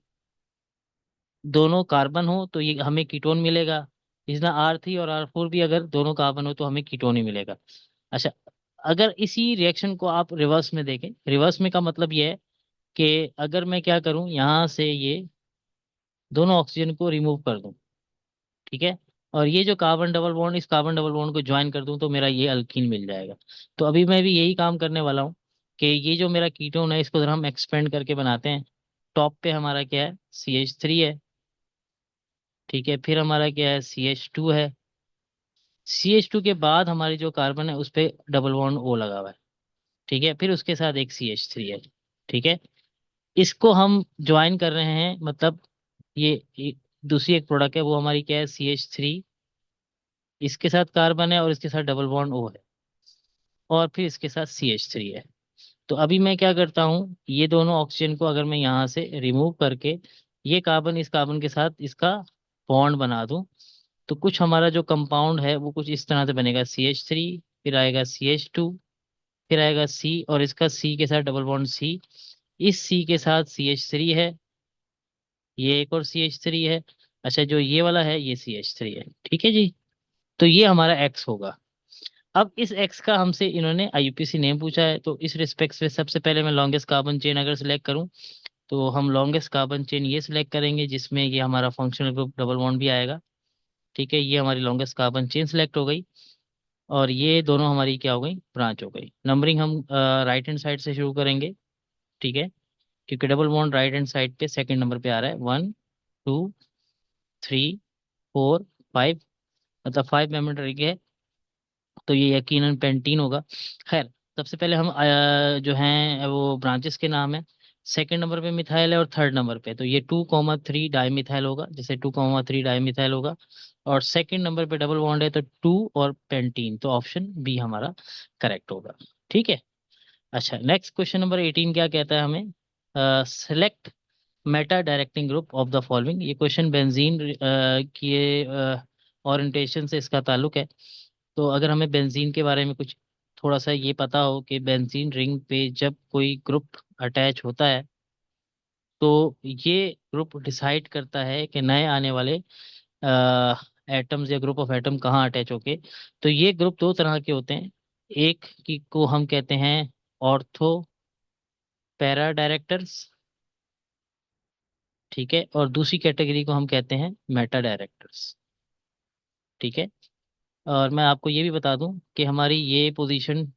दोनों कार्बन हो तो ये हमें कीटोन मिलेगा। इस तरह R3 और R4 भी अगर दोनों कार्बन हो तो हमें कीटोन ही मिलेगा। अच्छा, अगर इसी रिएक्शन को आप रिवर्स में देखें, रिवर्स में का मतलब ये है कि अगर मैं क्या करूं, यहाँ से ये दोनों ऑक्सीजन को रिमूव कर दूं, ठीक है, और ये जो कार्बन डबल बॉन्ड इस कार्बन डबल बॉन्ड को ज्वाइन कर दूं तो मेरा ये अल्कीन मिल जाएगा। तो अभी मैं भी यही काम करने वाला हूँ कि ये जो मेरा कीटोन है इसको जरा हम एक्सपेंड करके बनाते हैं। टॉप पे हमारा क्या है, CH3 है, ठीक है, फिर हमारा क्या है, CH2 है। CH2 के बाद हमारी जो कार्बन है उस पे डबल बॉन्ड O लगा हुआ है, ठीक है, फिर उसके साथ एक CH3 है, ठीक है। इसको हम ज्वाइन कर रहे हैं, मतलब ये दूसरी एक प्रोडक्ट है वो हमारी क्या है, CH3, इसके साथ कार्बन है और इसके साथ डबल बॉन्ड O है, और फिर इसके साथ CH3 है। तो अभी मैं क्या करता हूँ, ये दोनों ऑक्सीजन को अगर मैं यहाँ से रिमूव करके ये कार्बन इस कार्बन के साथ इसका बॉन्ड बना दूं, तो कुछ हमारा जो कंपाउंड है वो कुछ इस तरह से बनेगा, CH3, फिर आएगा CH2, फिर आएगा C, और इसका C के साथ डबल बॉन्ड C, इस C के साथ CH3 है, ये एक और CH3 है। अच्छा, जो ये वाला है ये CH3 है, ठीक है जी। तो ये हमारा X होगा। अब इस X का हमसे इन्होंने IUPAC नेम पूछा है, तो इस रिस्पेक्ट से सबसे पहले मैं लॉन्गेस्ट कार्बन चेन अगर सिलेक्ट करूं तो हम लॉन्गेस्ट कार्बन चेन ये सिलेक्ट करेंगे जिसमें ये हमारा फंक्शनल ग्रुप डबल बॉन्ड भी आएगा। ठीक है, ये हमारी लॉन्गेस्ट कार्बन चेन सिलेक्ट हो गई, और ये दोनों हमारी क्या हो गई, ब्रांच हो गई। नंबरिंग हम राइट हैंड साइड से शुरू करेंगे, ठीक है, क्योंकि double bond right hand side पे सेकंड नंबर पे आ रहा है, 1 2 3 4 5, मतलब 5 मेंबर है, तो ये यकीनन पेंटीन होगा। खैर, सबसे पहले हम जो हैं वो ब्रांचेस के नाम है। सेकंड नंबर पे मिथाइल है और थर्ड नंबर पे, तो ये 2,3 डाई मिथाइल होगा, जैसे 2,3 डाई मिथाइल होगा। और सेकंड नंबर पे डबल बॉन्ड है तो 2 और पेंटीन, तो ऑप्शन बी हमारा करेक्ट होगा। ठीक है। अच्छा, नेक्स्ट क्वेश्चन नंबर 18 क्या कहता है हमें, select Meta directing group of the following. ये क्वेश्चन बेंजीन के ओरिएंटेशन से इसका ताल्लुक है। तो अगर हमें बेंजीन के बारे में कुछ थोड़ा सा ये पता हो कि बेंजीन रिंग पे जब कोई ग्रुप अटैच होता है तो ये ग्रुप डिसाइड करता है कि नए आने वाले एटम्स या ग्रुप ऑफ एटम कहाँ अटैच होके। तो ये ग्रुप दो तरह के होते हैं, एक की को हम कहते हैं ऑर्थो पैरा डायरेक्टर्स, ठीक है, और दूसरी कैटेगरी को हम कहते हैं मेटा डायरेक्टर्स। ठीक है, और मैं आपको ये भी बता दूं कि हमारी ये पोजीशन,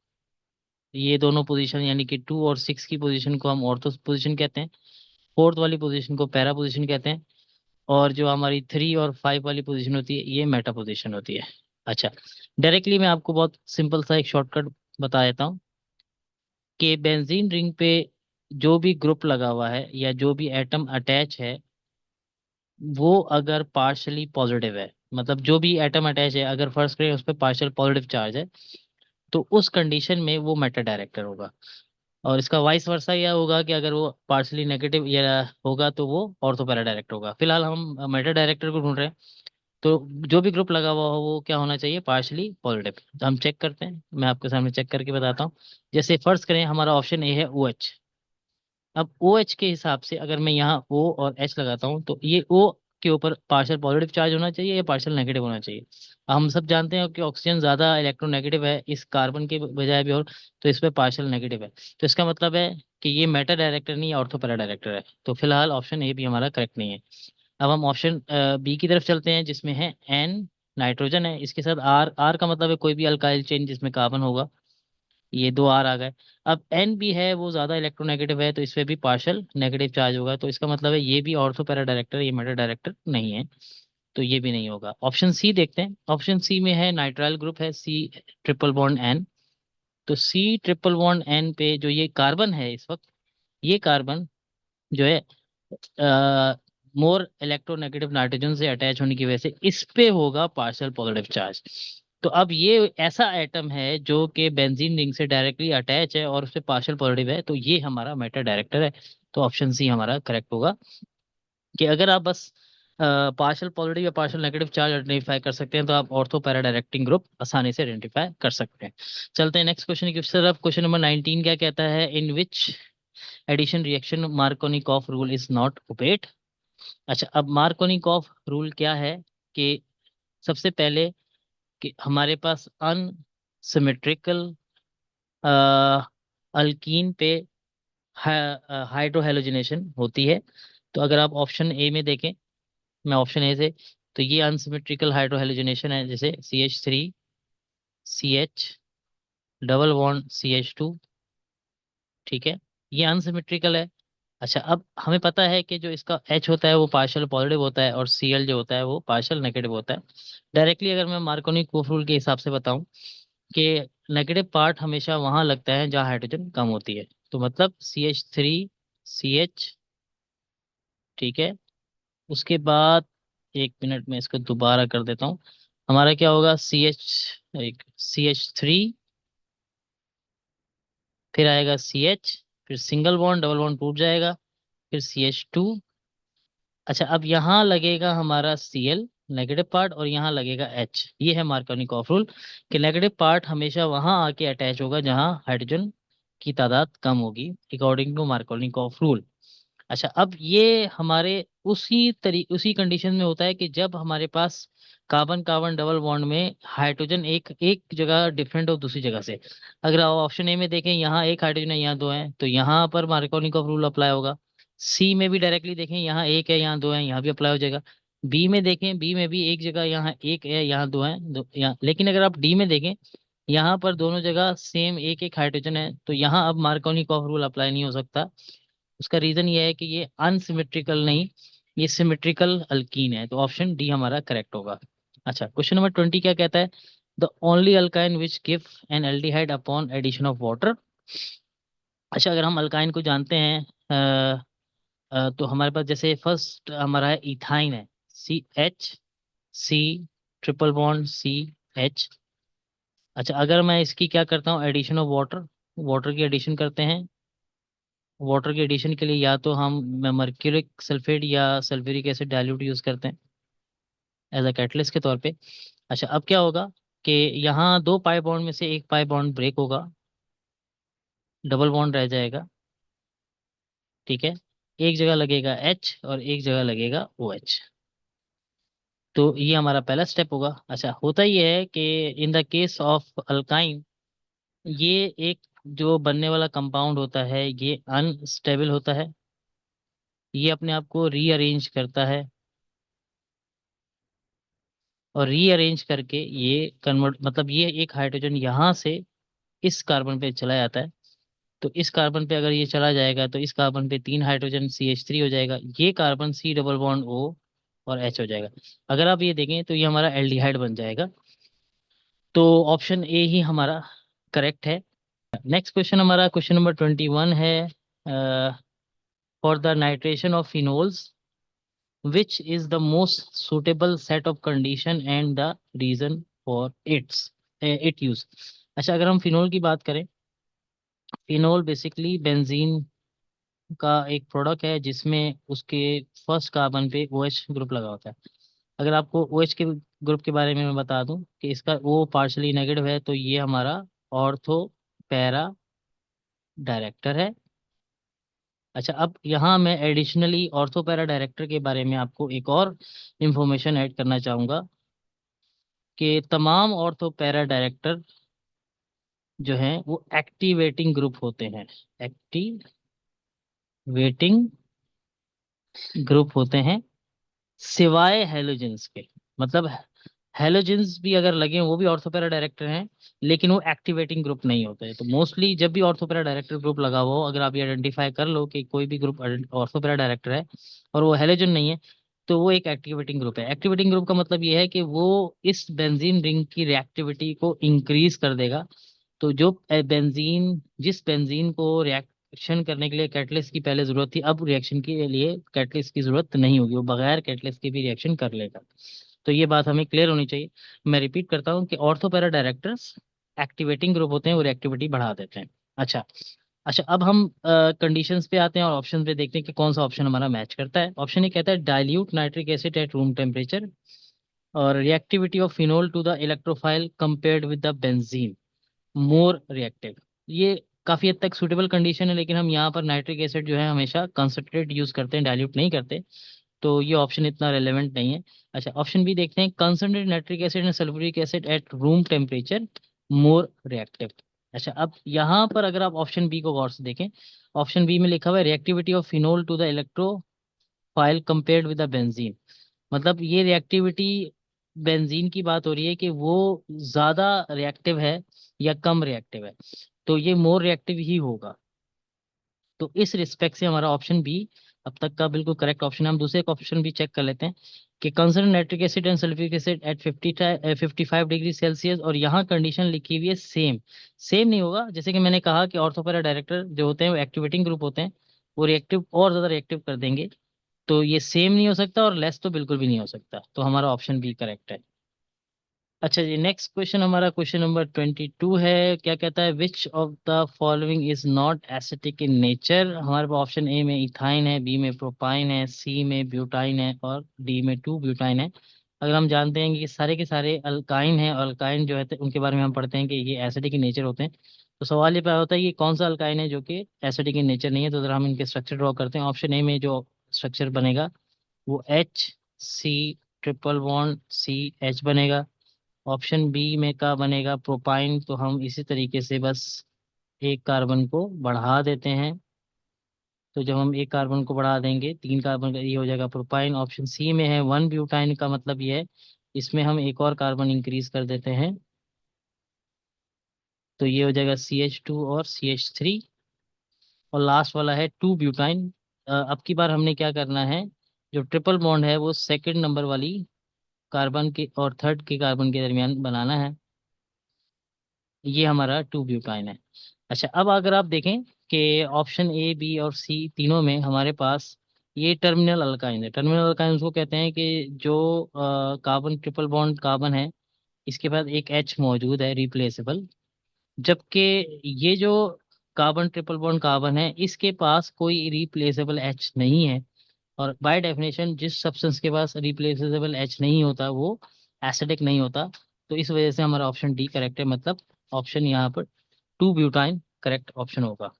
ये दोनों पोजीशन यानी कि 2 और 6 की पोजीशन को हम ऑर्थो पोजीशन कहते हैं, फोर्थ वाली पोजीशन को पैरा पोजीशन कहते हैं, और जो हमारी 3 और 5 वाली पोजीशन होती है ये मेटा पोजीशन होती है। अच्छा, डायरेक्टली मैं आपको बहुत सिंपल सा एक शॉर्टकट बता देता हूँ कि बेंजीन रिंग पे जो भी ग्रुप लगा हुआ है या जो भी एटम अटैच है वो अगर पार्शली पॉजिटिव है, मतलब जो भी एटम अटैच है अगर फर्स्ट करें उस पर पार्शियल पॉजिटिव चार्ज है, तो उस कंडीशन में वो मेटा डायरेक्टर होगा। और इसका वाइस वर्सा यह होगा कि अगर वो पार्शली नेगेटिव या होगा तो वो ऑर्थो पैरा डायरेक्टर होगा। फिलहाल हम मेटा डायरेक्टर को ढूंढ रहे हैं, तो जो भी ग्रुप लगा हुआ हो वो क्या होना चाहिए, पार्शली पॉजिटिव। तो हम चेक करते हैं, मैं आपके सामने चेक करके बताता हूँ। जैसे फर्स्ट करें, हमारा ऑप्शन ए है OH। अब OH के हिसाब से अगर मैं यहाँ O और H लगाता हूँ तो ये O के ऊपर पार्शियल पॉजिटिव चार्ज होना चाहिए या पार्शियल नेगेटिव होना चाहिए। हम सब जानते हैं कि ऑक्सीजन ज़्यादा इलेक्ट्रोनेगेटिव है इस कार्बन के बजाय भी, और तो इस पर पार्शियल नेगेटिव है। तो इसका मतलब है कि ये मेटा डायरेक्टर नहीं ऑर्थो पैरा डायरेक्टर है, तो फिलहाल ऑप्शन ए भी हमारा करेक्ट नहीं है। अब हम ऑप्शन बी की तरफ चलते हैं जिसमें है N, नाइट्रोजन है, इसके साथ R, R का मतलब है कोई भी अल्काइल चेन जिसमें कार्बन होगा, ये दो R आ गए। अब N भी है, वो ज़्यादा इलेक्ट्रोनेगेटिव है तो इस पे भी पार्शियल नेगेटिव चार्ज होगा, तो इसका मतलब है ये भी ऑर्थो पैरा डायरेक्टर, ये मेटा डायरेक्टर नहीं है। तो ये भी नहीं होगा। ऑप्शन सी देखते हैं। ऑप्शन सी में है नाइट्राइल ग्रुप है सी ट्रिपल बॉन्ड एन। तो सी ट्रिपल बॉन्ड एन पे जो ये कार्बन है इस वक्त, ये कार्बन जो है मोर इलेक्ट्रोनेगेटिव नाइट्रोजन से अटैच होने की वजह से इस पे होगा पार्शियल पॉजिटिव चार्ज। तो अब ये ऐसा एटम है जो कि बेंजीन रिंग से डायरेक्टली अटैच है और उस पे पार्शियल पॉजिटिव है, तो ये हमारा मेटा डायरेक्टर है। तो ऑप्शन सी हमारा करेक्ट होगा कि अगर आप बस पार्शियल पॉजिटिव या पार्शियल नेगेटिव चार्ज आइडेंटिफाई कर सकते हैं तो आप ऑर्थो पैरा डायरेक्टिंग ग्रुप आसानी से आइडेंटिफाई कर सकते हैं। चलते हैं नेक्स्ट क्वेश्चन की तरफ। क्वेश्चन नंबर 19 क्या कहता है, in which addition reaction Markovnikov rule is not obeyed. अच्छा, अब मार्कोनिकॉफ रूल क्या है कि सबसे पहले कि हमारे पास अनसिमेट्रिकल अल्कीन पे हाइड्रोहेलोजिनेशन होती है। तो अगर आप ऑप्शन ए में देखें, मैं ऑप्शन ए से, तो ये अनसिमेट्रिकल हाइड्रोहेलोजिनेशन है, जैसे CH3 CH double bond CH2, ठीक है, ये अनसिमेट्रिकल है। अच्छा, अब हमें पता है कि जो इसका H होता है वो पार्शियल पॉजिटिव होता है और Cl जो होता है वो पार्शियल नेगेटिव होता है। डायरेक्टली अगर मैं मार्कोनी कोफ रूल के हिसाब से बताऊं कि नेगेटिव पार्ट हमेशा वहां लगता है जहां हाइड्रोजन कम होती है, तो मतलब CH3 CH, ठीक है। उसके बाद एक मिनट में इसको दोबारा कर देता हूँ। हमारा क्या होगा, एक CH3, फिर आएगा CH, फिर सिंगल बॉन्ड डबल बॉन्ड टूट जाएगा, फिर CH2। अच्छा, अब यहाँ लगेगा हमारा Cl नेगेटिव पार्ट और यहाँ लगेगा H। ये है मार्कोनिकॉफ रूल कि नेगेटिव पार्ट हमेशा वहां आके अटैच होगा जहां हाइड्रोजन की तादाद कम होगी, अकॉर्डिंग टू मार्कोनिकॉफ रूल। अच्छा, अब ये हमारे उसी कंडीशन में होता है कि जब हमारे पास कार्बन कार्बन डबल बॉन्ड में हाइड्रोजन एक एक जगह डिफरेंट हो दूसरी जगह से। अगर आप ऑप्शन ए में देखें, यहाँ एक हाइड्रोजन है यहाँ दो हैं, तो यहाँ पर मार्कोनिकॉफ रूल अप्लाई होगा। सी में भी डायरेक्टली देखें, यहाँ एक है यहाँ दो है, यहाँ भी अप्लाई हो जाएगा। बी में देखें, बी में भी एक जगह यहाँ एक है यहाँ दो हैं, दो यहाँ। लेकिन अगर आप डी में देखें, यहाँ पर दोनों जगह सेम एक एक हाइड्रोजन है, तो यहाँ अब मार्कोनिकॉफ रूल अप्लाई नहीं हो सकता। उसका रीजन ये है कि ये अनसिमेट्रिकल नहीं, ये सिमेट्रिकल अल्कीन है। तो ऑप्शन डी हमारा करेक्ट होगा। अच्छा, क्वेश्चन नंबर 20 क्या कहता है, the only alkyne which give an aldehyde upon addition of water. अच्छा, अगर हम अल्काइन को जानते हैं तो हमारे पास जैसे फर्स्ट हमारा है इथाइन है, CH, C triple bond CH। अच्छा, अगर मैं इसकी क्या करता हूँ, एडिशन ऑफ वाटर, वाटर की एडिशन करते हैं। वाटर के एडिशन के लिए या तो हम मर्क्यूरिक सल्फेट या सल्फ्यूरिक एसिड डाइल्यूट यूज करते हैं एज अ कैटलिस्ट के तौर पे। अच्छा, अब क्या होगा कि यहाँ दो पाई बॉन्ड में से एक पाई बॉन्ड ब्रेक होगा, डबल बॉन्ड रह जाएगा, ठीक है। एक जगह लगेगा H और एक जगह लगेगा OH। तो ये हमारा पहला स्टेप होगा। अच्छा, होता ये है कि in the case of alkyne, ये एक जो बनने वाला कंपाउंड होता है ये अनस्टेबल होता है, ये अपने आप को रीअरेंज करता है और रीअरेंज करके ये कन्वर्ट, मतलब ये एक हाइड्रोजन यहाँ से इस कार्बन पे चला जाता है। तो इस कार्बन पे अगर ये चला जाएगा तो इस कार्बन पे तीन हाइड्रोजन CH3 हो जाएगा, ये carbon C double bond O और H हो जाएगा। अगर आप ये देखें तो ये हमारा एल्डिहाइड बन जाएगा। तो ऑप्शन ए ही हमारा करेक्ट है। नेक्स्ट क्वेश्चन हमारा क्वेश्चन नंबर 21 है, for the nitration of phenols which is the most suitable set of condition and the reason for it use। अच्छा, अगर हम फिनोल की बात करें, फिनोल बेसिकली बेंजीन का एक प्रोडक्ट है जिसमें उसके फर्स्ट कार्बन पे OH ग्रुप लगा होता है। अगर आपको OH के ग्रुप के बारे में मैं बता दूं कि इसका वो पार्शली नेगेटिव है, तो ये हमारा ऑर्थो पैरा डायरेक्टर है। अच्छा, अब यहाँ मैं एडिशनली ऑर्थो पैरा डायरेक्टर के बारे में आपको एक और इंफॉर्मेशन ऐड करना चाहूँगा कि तमाम ऑर्थो पैरा डायरेक्टर जो हैं वो एक्टिवेटिंग ग्रुप होते हैं, एक्टिवेटिंग ग्रुप होते हैं, सिवाय हेलोजेंस के। मतलब हेलोजेंस भी अगर लगे वो भी ऑर्थो पैरा डायरेक्टर हैं, लेकिन वो एक्टिवेटिंग ग्रुप नहीं होते हैं। तो मोस्टली जब भी ऑर्थो पैरा डायरेक्टर ग्रुप लगा हुआ हो, अगर आप ये आइडेंटिफाई कर लो कि कोई भी ग्रुप ऑर्थो पैरा डायरेक्टर है और वो हेलोजन नहीं है, तो वो एक एक्टिवेटिंग ग्रुप है। एक्टिवेटिंग ग्रुप का मतलब ये है कि वो इस बेंजीन रिंग की रिएक्टिविटी को इंक्रीज कर देगा। तो जो बेंजीन जिस बेंजीन को रिएक्शन करने के लिए कैटलिस्ट की पहले जरूरत थी, अब रिएक्शन के लिए कैटलिस्ट की जरूरत नहीं होगी, वो बगैर कैटलिस्ट के भी रिएक्शन कर लेगा। तो ये बात हमें क्लियर होनी चाहिए। मैं रिपीट करता हूँ कि ortho para directors activating group होते हैं, वो रिएक्टिविटी बढ़ा देते हैं। अच्छा। अच्छा, अब हम कंडीशंस पे आते हैं और ऑप्शन पे देखते हैं कि कौन सा ऑप्शन हमारा मैच करता है। ऑप्शन ये कहता है dilute nitric acid at room temperature और reactivity of phenol to the electrophile compared with the benzene more reactive. ये काफी हद तक सूटेबल कंडीशन है, लेकिन हम यहाँ पर नाइट्रिक एसिड जो है हमेशा कंसंट्रेट यूज करते हैं, डाइल्यूट नहीं करते। तो ये ऑप्शन इतना रेलेवेंट नहीं है। अच्छा, ऑप्शन बी देखते हैं, concentrate nitric acid and sulphuric acid at room temperature more reactive. अच्छा, अब यहाँ पर अगर आप ऑप्शन बी को गौर से देखें, ऑप्शन बी में लिखा हुआ है reactivity of phenol to the electrophile compared with the benzene. मतलब ये रिएक्टिविटी बेंजीन की बात हो रही है कि वो ज्यादा रिएक्टिव है या कम रिएक्टिव है। तो ये मोर रिएक्टिव ही होगा। तो इस रिस्पेक्ट से हमारा ऑप्शन बी अब तक का बिल्कुल करेक्ट ऑप्शन है। हम दूसरे ऑप्शन भी चेक कर लेते हैं कि concern nitric acid and sulphuric acid at 55 degree Celsius, और यहाँ कंडीशन लिखी हुई है सेम। सेम नहीं होगा, जैसे कि मैंने कहा कि ऑर्थोपैरा डायरेक्टर जो होते हैं वो एक्टिवेटिंग ग्रुप होते हैं, वो रिएक्टिव और ज्यादा रिएक्टिव कर देंगे। तो ये सेम नहीं हो सकता और लेस तो बिल्कुल भी नहीं हो सकता, तो हमारा ऑप्शन बी करेक्ट है। अच्छा जी, नेक्स्ट क्वेश्चन हमारा क्वेश्चन नंबर 22 है। क्या कहता है, which of the following is not acetic in nature. हमारे पास ऑप्शन ए में इथाइन है, बी में प्रोपाइन है, सी में ब्यूटाइन है और डी में 2 ब्यूटाइन है। अगर हम जानते हैं कि सारे के सारे अल्काइन हैं, और अल्काइन जो है तो उनके बारे में हम पढ़ते हैं कि ये एसिडिक इन नेचर होते हैं। तो सवाल ये पैदा होता है कि कौन सा अल्काइन है जो कि एसिडिक इन नेचर नहीं है। तो अगर हम इनके स्ट्रक्चर ड्रॉ करते हैं, ऑप्शन ए में जो स्ट्रक्चर बनेगा वो HC ट्रिपल बॉन्ड CH बनेगा। ऑप्शन बी में का बनेगा प्रोपाइन, तो हम इसी तरीके से बस एक कार्बन को बढ़ा देते हैं। तो जब हम एक कार्बन को बढ़ा देंगे 3 कार्बन का, ये हो जाएगा प्रोपाइन। ऑप्शन सी में है 1 ब्यूटाइन, का मतलब ये है इसमें हम एक और कार्बन इंक्रीज कर देते हैं, तो ये हो जाएगा CH2 और CH3। और लास्ट वाला है 2 ब्यूटाइन। अब की बार हमने क्या करना है, जो ट्रिपल बॉन्ड है वो सेकंड नंबर वाली कार्बन के और थर्ड के कार्बन के दरमियान बनाना है। ये हमारा 2 ब्यूटाइन है। अच्छा, अब अगर आप देखें कि ऑप्शन ए बी और सी तीनों में हमारे पास ये टर्मिनल अल्काइन है। टर्मिनल अल्काइन उसको कहते हैं कि जो कार्बन ट्रिपल बॉन्ड कार्बन है, इसके बाद एक H मौजूद है रिप्लेसेबल, जबकि ये जो कार्बन ट्रिपल बॉन्ड कार्बन है इसके पास कोई रिप्लेसेबल H नहीं है। और बाय डेफिनेशन जिस सब्सटेंस के पास रिप्लेसेबल H नहीं होता वो एसिडिक नहीं होता। तो इस वजह से हमारा ऑप्शन डी करेक्ट है, मतलब ऑप्शन यहाँ पर 2 ब्यूटाइन करेक्ट ऑप्शन होगा।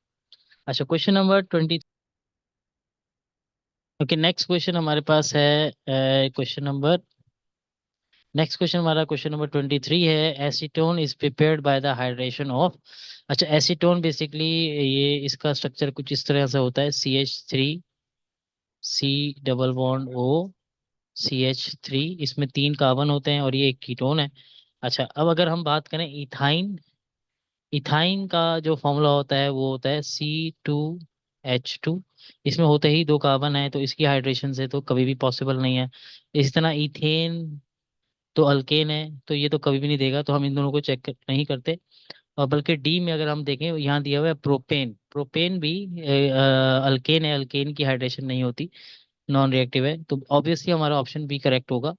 अच्छा, question number 20। Okay, next question हमारे पास है क्वेश्चन नंबर नेक्स्ट क्वेश्चन हमारा क्वेश्चन नंबर 23 है। Acetone is prepared by the hydration of. अच्छा, एसीटोन बेसिकली ये इसका स्ट्रक्चर कुछ इस तरह से होता है, CH3 C double bond O CH3, इसमें 3 कार्बन होते हैं और ये एक कीटोन है। अच्छा, अब अगर हम बात करें इथाइन, इथाइन का जो फॉर्मूला होता है वो होता है C2H2। इसमें होते ही 2 कार्बन है, तो इसकी हाइड्रेशन से तो कभी भी पॉसिबल नहीं है। इसी तरह इथेन तो अल्केन है, तो ये तो कभी भी नहीं देगा, तो हम इन दोनों को चेक नहीं करते। और बल्कि डी में अगर हम देखें, यहाँ दिया हुआ है प्रोपेन, प्रोपेन भी अल्केन है, अल्केन की हाइड्रेशन नहीं होती, नॉन रिएक्टिव है। तो ऑब्वियसली हमारा ऑप्शन बी करेक्ट होगा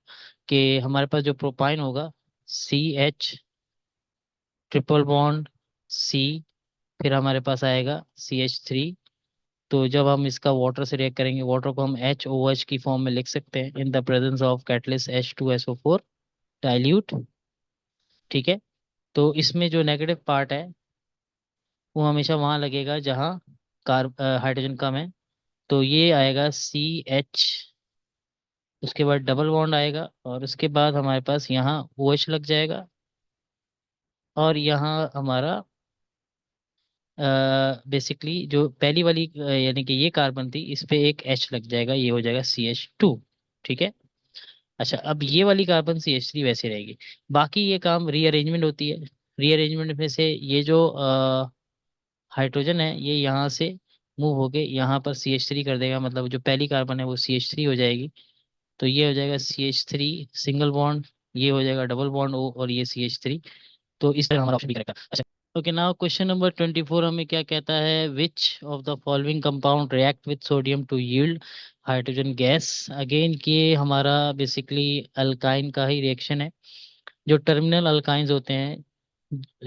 कि हमारे पास जो प्रोपाइन होगा CH ट्रिपल बॉन्ड C, फिर हमारे पास आएगा CH3। तो जब हम इसका वाटर से रिएक्ट करेंगे, वाटर को हम HOH की फॉर्म में लिख सकते हैं इन the presence of catalyst H2SO4 dilute. ठीक है, तो इसमें जो नेगेटिव पार्ट है वो हमेशा वहाँ लगेगा जहाँ हाइड्रोजन कम है। तो ये आएगा CH, उसके बाद डबल बॉन्ड आएगा और उसके बाद हमारे पास यहाँ OH लग जाएगा, और यहाँ हमारा बेसिकली जो पहली वाली यानी कि ये कार्बन थी, इस पे एक H लग जाएगा, ये हो जाएगा CH2। ठीक है। अच्छा, अब ये वाली कार्बन CH3 वैसे रहेगी। बाकी ये काम रीअरेंजमेंट होती है। रीअरेंजमेंट में से ये जो हाइड्रोजन है ये यहाँ से मूव होके यहाँ पर CH3 कर देगा, मतलब जो पहली कार्बन है वो CH3 हो जाएगी। तो ये हो जाएगा CH3 सिंगल बॉन्ड, ये हो जाएगा डबल बॉन्ड O, और ये CH3। तो इस तरह हमारा ऑप्शन भी करेक्ट है। अच्छा, ओके, नाउ क्वेश्चन नंबर 24 हमें क्या कहता है, which of the following compound react with sodium to yield hydrogen gas. Again ये हमारा बेसिकली अल्काइन का ही रिएक्शन है। जो टर्मिनल अल्काइंस होते हैं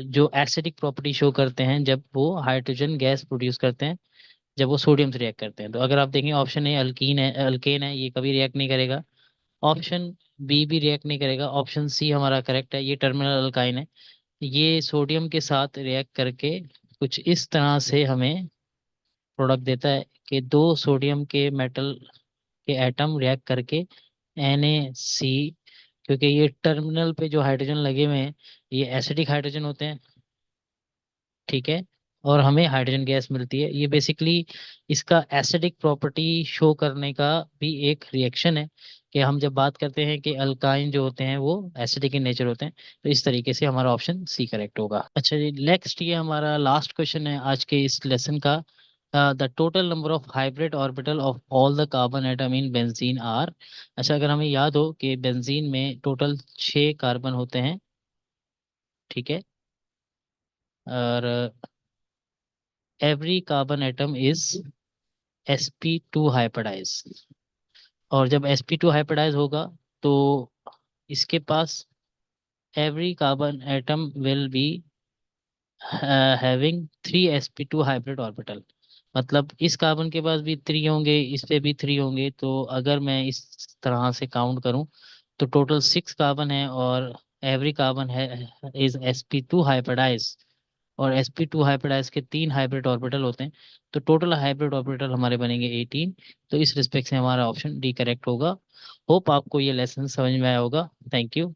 जो एसिडिक प्रॉपर्टी शो करते हैं जब वो हाइड्रोजन गैस प्रोड्यूस करते हैं, जब वो सोडियम से रिएक्ट करते हैं। तो अगर आप देखें ऑप्शन ए अल्कीन है, अल्केन है, ये कभी रिएक्ट नहीं करेगा। ऑप्शन बी भी रिएक्ट नहीं करेगा। ऑप्शन सी हमारा करेक्ट है, ये टर्मिनल अल्काइन है। ये सोडियम के साथ रिएक्ट करके कुछ इस तरह से हमें प्रोडक्ट देता है कि दो सोडियम के मेटल के एटम रिएक्ट करके Na, क्योंकि ये टर्मिनल पे जो हाइड्रोजन लगे हुए हैं ये एसिडिक हाइड्रोजन होते हैं, ठीक है, और हमें हाइड्रोजन गैस मिलती है। ये बेसिकली इसका एसिडिक प्रॉपर्टी शो करने का भी एक रिएक्शन है कि हम जब बात करते हैं कि अल्काइन जो होते हैं वो एसिडिक इन नेचर होते हैं। तो इस तरीके से हमारा ऑप्शन सी करेक्ट होगा। अच्छा जी, नेक्स्ट ये हमारा लास्ट क्वेश्चन है आज के इस लेसन का। The total number of hybrid orbital of all the carbon atom in benzene are. अच्छा, अगर हमें याद हो कि बेंजीन में टोटल 6 कार्बन होते हैं, ठीक है, और every carbon atom is sp2 hybridise. और जब sp2 हाइब्रिडाइज होगा तो इसके पास every carbon atom will be having 3 sp2 hybrid orbital. मतलब इस कार्बन के पास भी 3 होंगे, इस पे भी 3 होंगे। तो अगर मैं इस तरह से काउंट करूं तो टोटल 6 कार्बन है, और एवरी कार्बन है इज sp2 हाइब्रिडाइज, और sp2 हाइब्रिडाइज के 3 हाइब्रिड ऑर्बिटल होते हैं। तो टोटल हाइब्रिड ऑर्बिटल हमारे बनेंगे 18। तो इस रिस्पेक्ट से हमारा ऑप्शन डी करेक्ट होगा। होप आपको ये लेसन समझ में आया होगा। Thank you.